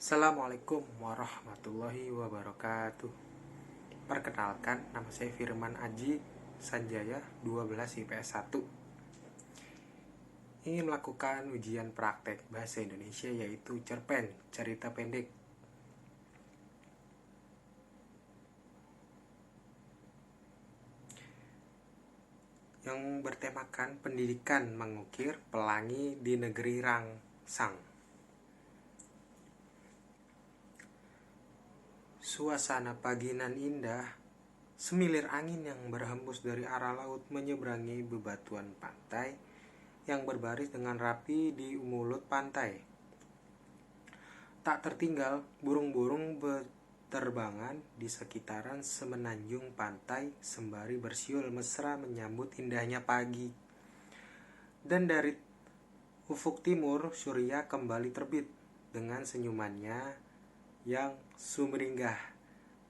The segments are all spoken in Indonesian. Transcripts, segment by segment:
Assalamualaikum warahmatullahi wabarakatuh. Perkenalkan, nama saya Firman Aji Sanjaya, 12 IPS 1. Ini melakukan ujian praktek bahasa Indonesia yaitu cerpen, cerita pendek. Yang bertemakan pendidikan mengukir pelangi di negeri Rangsang. Suasana pagi nan indah, semilir angin yang berhembus dari arah laut menyeberangi bebatuan pantai yang berbaris dengan rapi di mulut pantai. Tak tertinggal, burung-burung berterbangan di sekitaran semenanjung pantai sembari bersiul mesra menyambut indahnya pagi. Dan dari ufuk timur, surya kembali terbit dengan senyumannya yang sumringah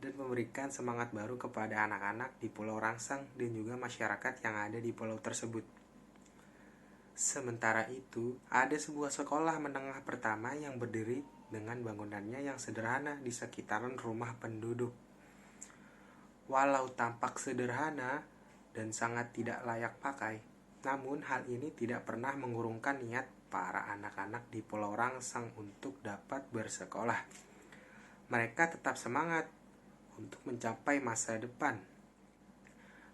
dan memberikan semangat baru kepada anak-anak di Pulau Rangsang dan juga masyarakat yang ada di pulau tersebut. Sementara itu, ada sebuah sekolah menengah pertama yang berdiri dengan bangunannya yang sederhana di sekitaran rumah penduduk. Walau tampak sederhana dan sangat tidak layak pakai, namun hal ini tidak pernah mengurungkan niat para anak-anak di Pulau Rangsang untuk dapat bersekolah. Mereka tetap semangat untuk mencapai masa depan.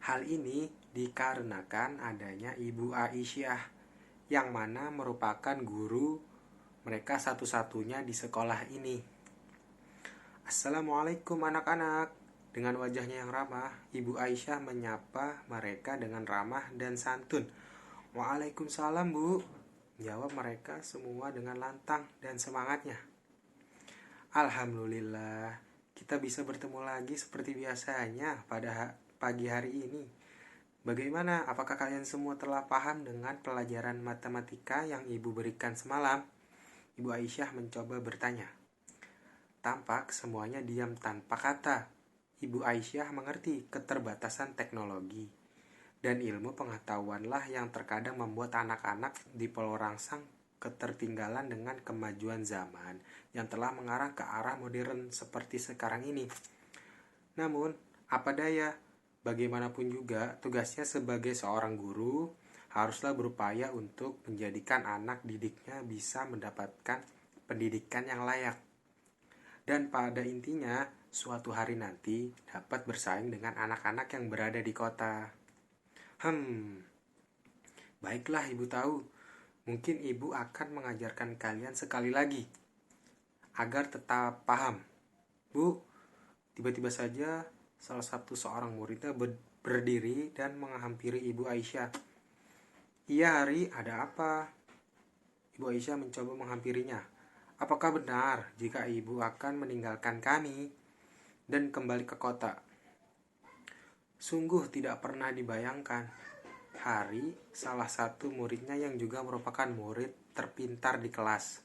Hal ini dikarenakan adanya Ibu Aisyah yang mana merupakan guru mereka satu-satunya di sekolah ini. Assalamualaikum anak-anak. Dengan wajahnya yang ramah, Ibu Aisyah menyapa mereka dengan ramah dan santun. Waalaikumsalam, Bu, jawab mereka semua dengan lantang dan semangatnya. Alhamdulillah, kita bisa bertemu lagi seperti biasanya pada pagi hari ini. Bagaimana? Apakah kalian semua telah paham dengan pelajaran matematika yang Ibu berikan semalam? Ibu Aisyah mencoba bertanya. Tampak semuanya diam tanpa kata. Ibu Aisyah mengerti keterbatasan teknologi dan ilmu pengetahuanlah yang terkadang membuat anak-anak di Pulau Rangsang ketertinggalan dengan kemajuan zaman yang telah mengarah ke arah modern seperti sekarang ini. Namun, apa daya, bagaimanapun juga tugasnya sebagai seorang guru haruslah berupaya untuk menjadikan anak didiknya bisa mendapatkan pendidikan yang layak. Dan pada intinya, suatu hari nanti dapat bersaing dengan anak-anak yang berada di kota. Baiklah, Ibu tahu. Mungkin Ibu akan mengajarkan kalian sekali lagi agar tetap paham. Bu, tiba-tiba saja salah satu seorang muridnya berdiri dan menghampiri Ibu Aisyah. Iya, Hari, ada apa? Ibu Aisyah mencoba menghampirinya. Apakah benar jika Ibu akan meninggalkan kami dan kembali ke kota? Sungguh tidak pernah dibayangkan. Hari, salah satu muridnya yang juga merupakan murid terpintar di kelas,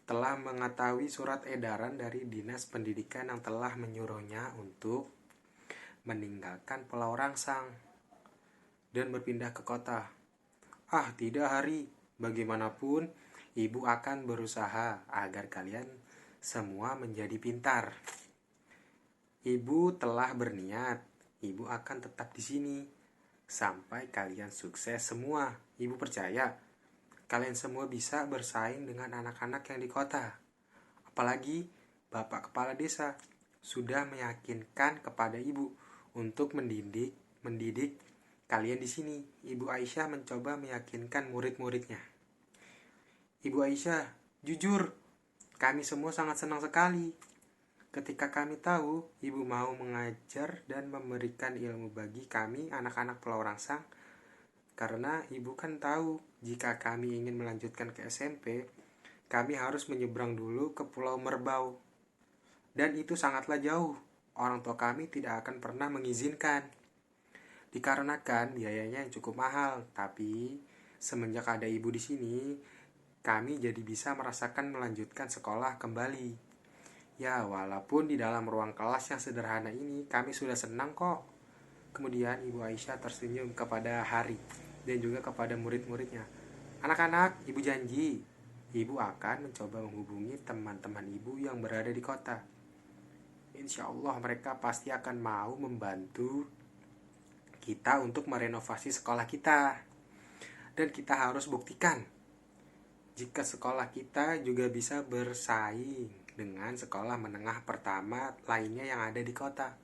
telah mengetahui surat edaran dari Dinas Pendidikan yang telah menyuruhnya untuk meninggalkan Pulau Rangsang dan berpindah ke kota. Ah, tidak, Hari. Bagaimanapun, Ibu akan berusaha agar kalian semua menjadi pintar. Ibu telah berniat, Ibu akan tetap di sini sampai kalian sukses semua. Ibu percaya kalian semua bisa bersaing dengan anak-anak yang di kota. Apalagi Bapak Kepala Desa sudah meyakinkan kepada Ibu untuk mendidik kalian di sini. Ibu Aisyah mencoba meyakinkan murid-muridnya. Ibu Aisyah, jujur, kami semua sangat senang sekali ketika kami tahu Ibu mau mengajar dan memberikan ilmu bagi kami anak-anak Pulau Rangsang. Karena Ibu kan tahu jika kami ingin melanjutkan ke SMP, kami harus menyeberang dulu ke Pulau Merbau. Dan itu sangatlah jauh. Orang tua kami tidak akan pernah mengizinkan. Dikarenakan biayanya yang cukup mahal, tapi semenjak ada Ibu di sini, kami jadi bisa merasakan melanjutkan sekolah kembali. Ya, walaupun di dalam ruang kelas yang sederhana ini, kami sudah senang kok. Kemudian Ibu Aisyah tersenyum kepada Hari dan juga kepada murid-muridnya. Anak-anak, Ibu janji, Ibu akan mencoba menghubungi teman-teman ibu yang berada di kota. Insya Allah mereka pasti akan mau membantu kita untuk merenovasi sekolah kita. Dan kita harus buktikan jika sekolah kita juga bisa bersaing dengan sekolah menengah pertama lainnya yang ada di kota.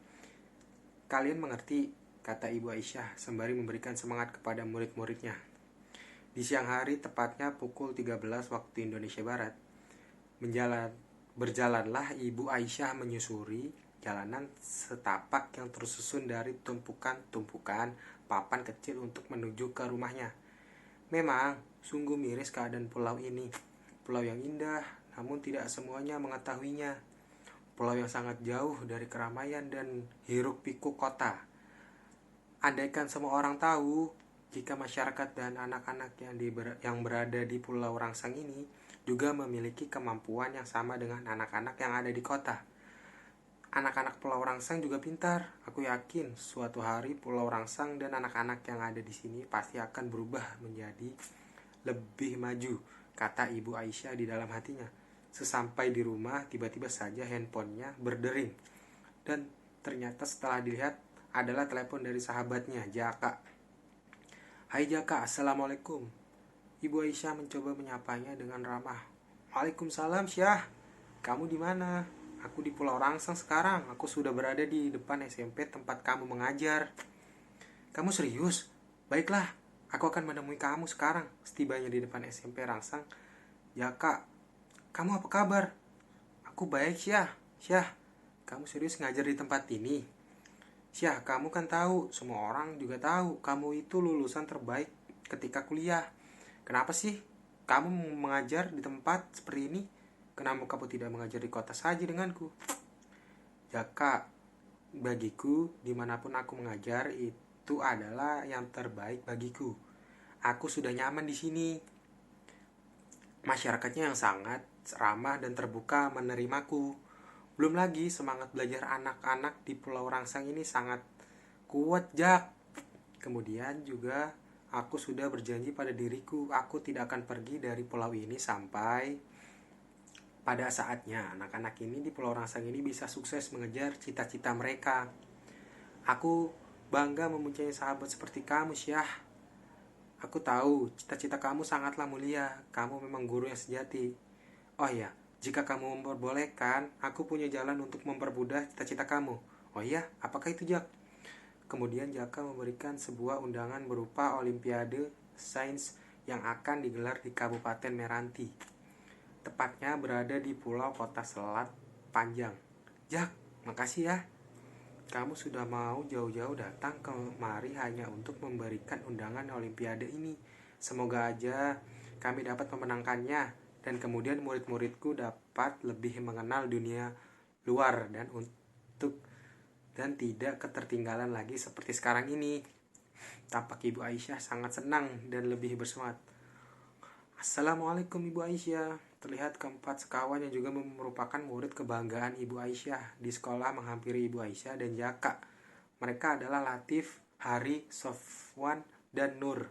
Kalian mengerti, kata Ibu Aisyah sembari memberikan semangat kepada murid-muridnya. Di siang hari, tepatnya pukul 13 waktu Indonesia Barat, berjalanlah Ibu Aisyah menyusuri jalanan setapak yang tersusun dari tumpukan-tumpukan papan kecil untuk menuju ke rumahnya. Memang, sungguh miris keadaan pulau ini. Pulau yang indah, namun tidak semuanya mengetahuinya. Pulau yang sangat jauh dari keramaian dan hiruk-pikuk kota. Andaikan semua orang tahu, jika masyarakat dan anak-anak yang berada di Pulau Rangsang ini juga memiliki kemampuan yang sama dengan anak-anak yang ada di kota. Anak-anak Pulau Rangsang juga pintar. Aku yakin suatu hari Pulau Rangsang dan anak-anak yang ada di sini pasti akan berubah menjadi lebih maju, kata Ibu Aisyah di dalam hatinya. Sesampai di rumah, tiba-tiba saja handphonenya berdering. Dan ternyata setelah dilihat adalah telepon dari sahabatnya, Jaka. Hai Jaka, Assalamualaikum. Ibu Aisyah mencoba menyapanya dengan ramah. Waalaikumsalam, Syah. Kamu di mana? Aku di Pulau Rangsang sekarang. Aku sudah berada di depan SMP tempat kamu mengajar. Kamu serius? Baiklah, aku akan menemui kamu sekarang. Setibanya di depan SMP Rangsang, Jaka, kamu apa kabar? Aku baik, Syah. Syah, kamu serius ngajar di tempat ini? Syah, kamu kan tahu, semua orang juga tahu kamu itu lulusan terbaik ketika kuliah. Kenapa sih kamu mengajar di tempat seperti ini? Kenapa kamu tidak mengajar di kota saja denganku? Jaka, bagiku dimanapun aku mengajar itu adalah yang terbaik bagiku. Aku sudah nyaman di sini. Masyarakatnya yang sangat ramah dan terbuka menerimaku. Belum lagi semangat belajar anak-anak di Pulau Rangsang ini sangat kuat, Jak. Kemudian juga aku sudah berjanji pada diriku, aku tidak akan pergi dari pulau ini sampai pada saatnya anak-anak ini di Pulau Rangsang ini bisa sukses mengejar cita-cita mereka. Aku bangga mempunyai sahabat seperti kamu, Syah. Aku tahu cita-cita kamu sangatlah mulia. Kamu memang guru yang sejati. Oh iya, jika kamu memperbolehkan, aku punya jalan untuk mempermudah cita-cita kamu. Oh iya, apakah itu, Jak? Kemudian Jaka memberikan sebuah undangan berupa Olimpiade Sains yang akan digelar di Kabupaten Meranti. Tepatnya berada di Pulau Kota Selat Panjang. Jak, makasih ya. Kamu sudah mau jauh-jauh datang kemari hanya untuk memberikan undangan Olimpiade ini. Semoga aja kami dapat memenangkannya dan kemudian murid-muridku dapat lebih mengenal dunia luar dan tidak ketertinggalan lagi seperti sekarang ini. Tampak Ibu Aisyah sangat senang dan lebih bersemangat. Assalamualaikum Ibu Aisyah. Terlihat keempat sekawan yang juga merupakan murid kebanggaan Ibu Aisyah di sekolah menghampiri Ibu Aisyah dan Jaka. Mereka adalah Latif, Hari, Sofwan, dan Nur.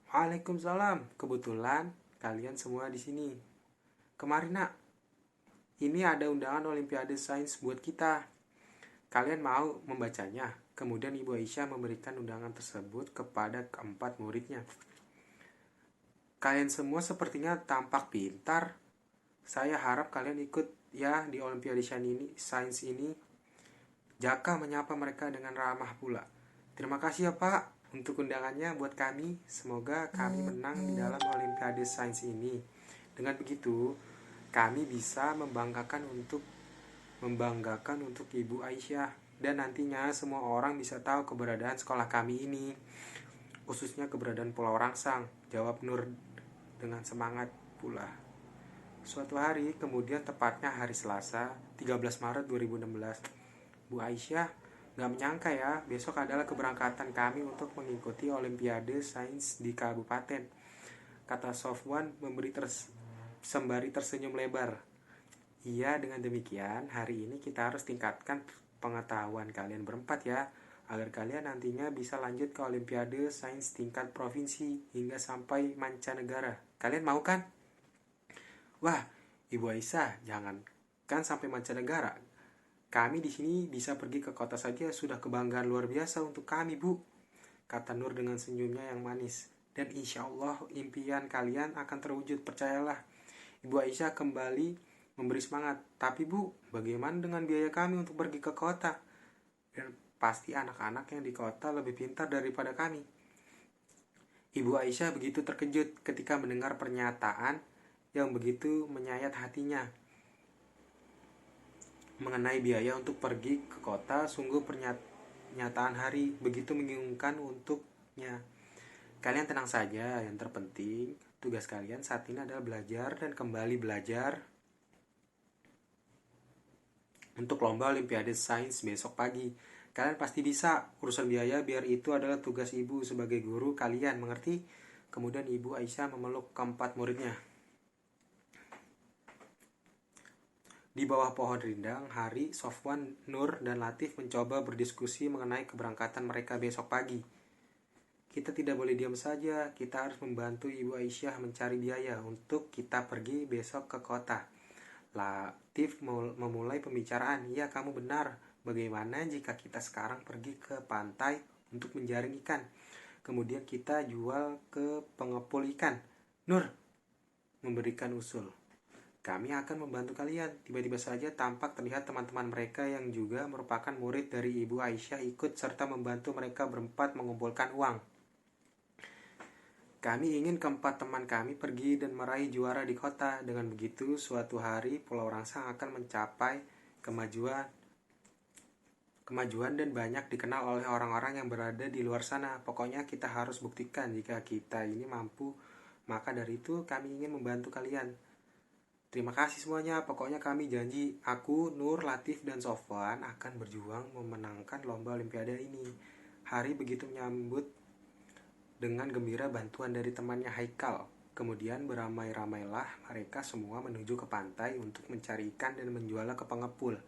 Waalaikumsalam. Kebetulan kalian semua di sini. Kemari nak. Ini ada undangan Olimpiade Sains buat kita. Kalian mau membacanya? Kemudian Ibu Aisyah memberikan undangan tersebut kepada keempat muridnya. Kalian semua sepertinya tampak pintar. Saya harap kalian ikut ya di Olimpiade Sains ini. Jaka menyapa mereka dengan ramah pula. Terima kasih ya Pak untuk undangannya buat kami. Semoga kami menang di dalam Olimpiade Sains ini. Dengan begitu, kami bisa membanggakan untuk Ibu Aisyah. Dan nantinya semua orang bisa tahu keberadaan sekolah kami ini. Khususnya keberadaan Pulau Rangsang, jawab Nur dengan semangat pula. Suatu hari, kemudian tepatnya hari Selasa, 13 Maret 2016, Bu Aisyah gak menyangka ya, besok adalah keberangkatan kami untuk mengikuti Olimpiade Sains di Kabupaten, kata Sofwan sembari tersenyum lebar. Iya, dengan demikian, hari ini kita harus tingkatkan pengetahuan kalian berempat ya, agar kalian nantinya bisa lanjut ke Olimpiade Sains tingkat provinsi hingga sampai mancanegara. Kalian mau kan? Wah, Ibu Aisyah, jangan kan sampai mancanegara. Kami di sini bisa pergi ke kota saja sudah kebanggaan luar biasa untuk kami, Bu, kata Nur dengan senyumnya yang manis. Dan insya Allah impian kalian akan terwujud, percayalah. Ibu Aisyah kembali memberi semangat. Tapi Bu, bagaimana dengan biaya kami untuk pergi ke kota? Dan pasti anak-anak yang di kota lebih pintar daripada kami. Ibu Aisyah begitu terkejut ketika mendengar pernyataan yang begitu menyayat hatinya. Mengenai biaya untuk pergi ke kota, sungguh pernyataan hari begitu membingungkan untuknya. Kalian tenang saja, yang terpenting tugas kalian saat ini adalah belajar dan kembali belajar untuk lomba Olimpiade Sains besok pagi. Kalian pasti bisa. Urusan biaya biar itu adalah tugas ibu sebagai guru kalian, mengerti? Kemudian Ibu Aisyah memeluk keempat muridnya. Di bawah pohon rindang, Hari, Sofwan, Nur, dan Latif mencoba berdiskusi mengenai keberangkatan mereka besok pagi. Kita tidak boleh diam saja, kita harus membantu Ibu Aisyah mencari biaya untuk kita pergi besok ke kota. Latif memulai pembicaraan. Ya, kamu benar. Bagaimana jika kita sekarang pergi ke pantai untuk menjaring ikan? Kemudian kita jual ke pengepul ikan. Nur memberikan usul. Kami akan membantu kalian. Tiba-tiba saja tampak terlihat teman-teman mereka yang juga merupakan murid dari Ibu Aisyah ikut serta membantu mereka berempat mengumpulkan uang. Kami ingin keempat teman kami pergi dan meraih juara di kota. Dengan begitu, suatu hari Pulau Rangsang akan mencapai kemajuan dan banyak dikenal oleh orang-orang yang berada di luar sana. Pokoknya kita harus buktikan jika kita ini mampu. Maka dari itu kami ingin membantu kalian. Terima kasih semuanya. Pokoknya kami janji, aku, Nur, Latif, dan Sofwan akan berjuang memenangkan lomba Olimpiade ini. Hari begitu menyambut dengan gembira bantuan dari temannya Haikal. Kemudian beramai-ramailah mereka semua menuju ke pantai untuk mencari ikan dan menjualnya ke pengepul.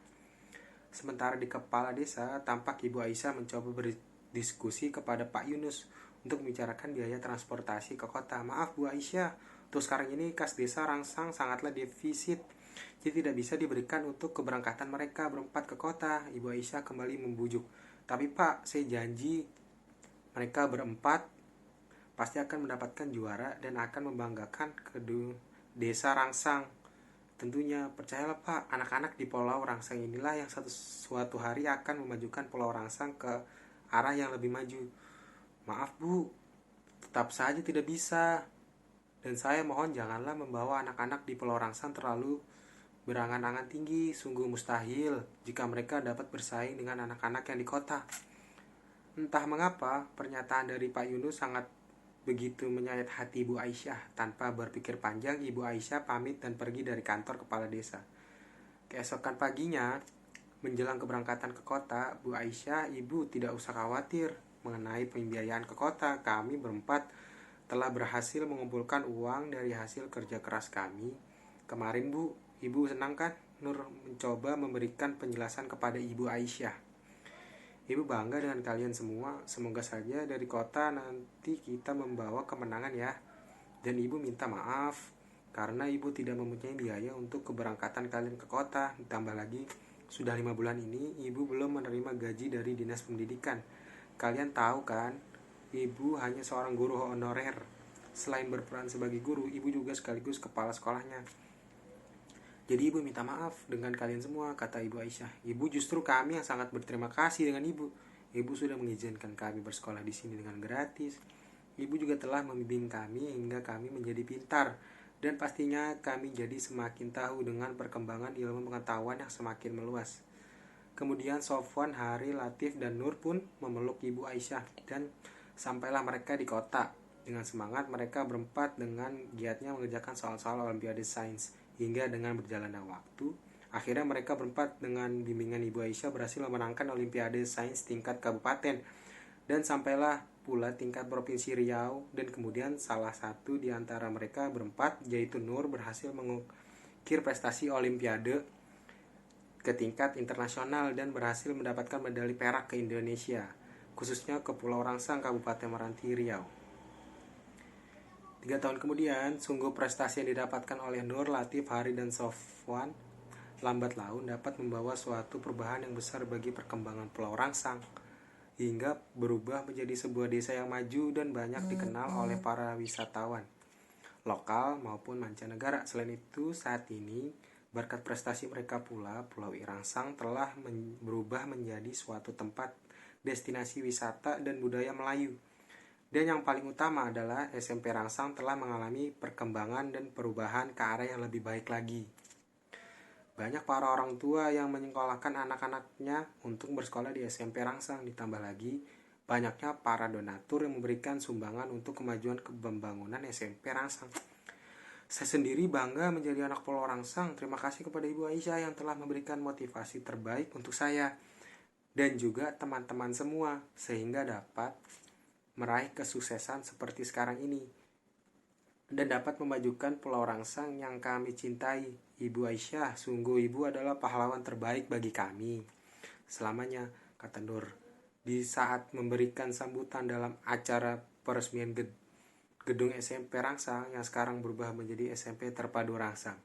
Sementara di kepala desa, tampak Ibu Aisyah mencoba berdiskusi kepada Pak Yunus untuk membicarakan biaya transportasi ke kota. Maaf Bu Aisyah, untuk sekarang ini kas desa Rangsang sangatlah defisit, jadi tidak bisa diberikan untuk keberangkatan mereka berempat ke kota. Ibu Aisyah kembali membujuk. Tapi Pak, saya janji mereka berempat pasti akan mendapatkan juara dan akan membanggakan kedua desa Rangsang. Tentunya, percayalah Pak, anak-anak di Pulau Rangsang inilah yang suatu hari akan memajukan Pulau Rangsang ke arah yang lebih maju. Maaf Bu, tetap saja tidak bisa. Dan saya mohon janganlah membawa anak-anak di Pulau Rangsang terlalu berangan-angan tinggi. Sungguh mustahil jika mereka dapat bersaing dengan anak-anak yang di kota. Entah mengapa, pernyataan dari Pak Yunus sangat begitu menyayat hati Ibu Aisyah. Tanpa berpikir panjang, Ibu Aisyah pamit dan pergi dari kantor kepala desa. Keesokan paginya, menjelang keberangkatan ke kota, Bu Aisyah, Ibu tidak usah khawatir mengenai pembiayaan ke kota. Kami berempat telah berhasil mengumpulkan uang dari hasil kerja keras kami. Kemarin Bu, Ibu senang kan? Nur mencoba memberikan penjelasan kepada Ibu Aisyah. Ibu bangga dengan kalian semua. Semoga saja dari kota nanti kita membawa kemenangan ya. Dan Ibu minta maaf karena Ibu tidak mempunyai biaya untuk keberangkatan kalian ke kota. Ditambah lagi, sudah 5 bulan ini Ibu belum menerima gaji dari Dinas Pendidikan. Kalian tahu kan, Ibu hanya seorang guru honorer. Selain berperan sebagai guru, Ibu juga sekaligus kepala sekolahnya. Jadi Ibu minta maaf dengan kalian semua, kata Ibu Aisyah. Ibu justru kami yang sangat berterima kasih dengan Ibu. Ibu sudah mengizinkan kami bersekolah di sini dengan gratis. Ibu juga telah membimbing kami hingga kami menjadi pintar. Dan pastinya kami jadi semakin tahu dengan perkembangan ilmu pengetahuan yang semakin meluas. Kemudian Sofwan, Hari, Latif, dan Nur pun memeluk Ibu Aisyah. Dan sampailah mereka di kota. Dengan semangat mereka berempat dengan giatnya mengerjakan soal-soal Olimpiade Sains. Hingga dengan berjalannya waktu, akhirnya mereka berempat dengan bimbingan Ibu Aisyah berhasil memenangkan Olimpiade Sains tingkat kabupaten. Dan sampailah pula tingkat Provinsi Riau. Dan kemudian salah satu di antara mereka berempat, yaitu Nur, berhasil mengukir prestasi Olimpiade ke tingkat internasional dan berhasil mendapatkan medali perak ke Indonesia, khususnya ke Pulau Rangsang, Kabupaten Meranti, Riau. 3 tahun kemudian, sungguh prestasi yang didapatkan oleh Nur, Latif, Hari, dan Sofwan lambat laun dapat membawa suatu perubahan yang besar bagi perkembangan Pulau Rangsang, hingga berubah menjadi sebuah desa yang maju dan banyak dikenal oleh para wisatawan lokal maupun mancanegara. Selain itu, saat ini berkat prestasi mereka pula, Pulau Irangsang telah berubah menjadi suatu tempat destinasi wisata dan budaya Melayu. Dan yang paling utama adalah SMP Rangsang telah mengalami perkembangan dan perubahan ke arah yang lebih baik lagi. Banyak para orang tua yang menyekolahkan anak-anaknya untuk bersekolah di SMP Rangsang. Ditambah lagi, banyaknya para donatur yang memberikan sumbangan untuk kemajuan pembangunan SMP Rangsang. Saya sendiri bangga menjadi anak Pulau Rangsang. Terima kasih kepada Ibu Aisyah yang telah memberikan motivasi terbaik untuk saya dan juga teman-teman semua, sehingga dapat meraih kesuksesan seperti sekarang ini dan dapat memajukan Pulau Rangsang yang kami cintai. Ibu Aisyah, sungguh ibu adalah pahlawan terbaik bagi kami selamanya, kata Nur di saat memberikan sambutan dalam acara peresmian gedung SMP Rangsang yang sekarang berubah menjadi SMP Terpadu Rangsang.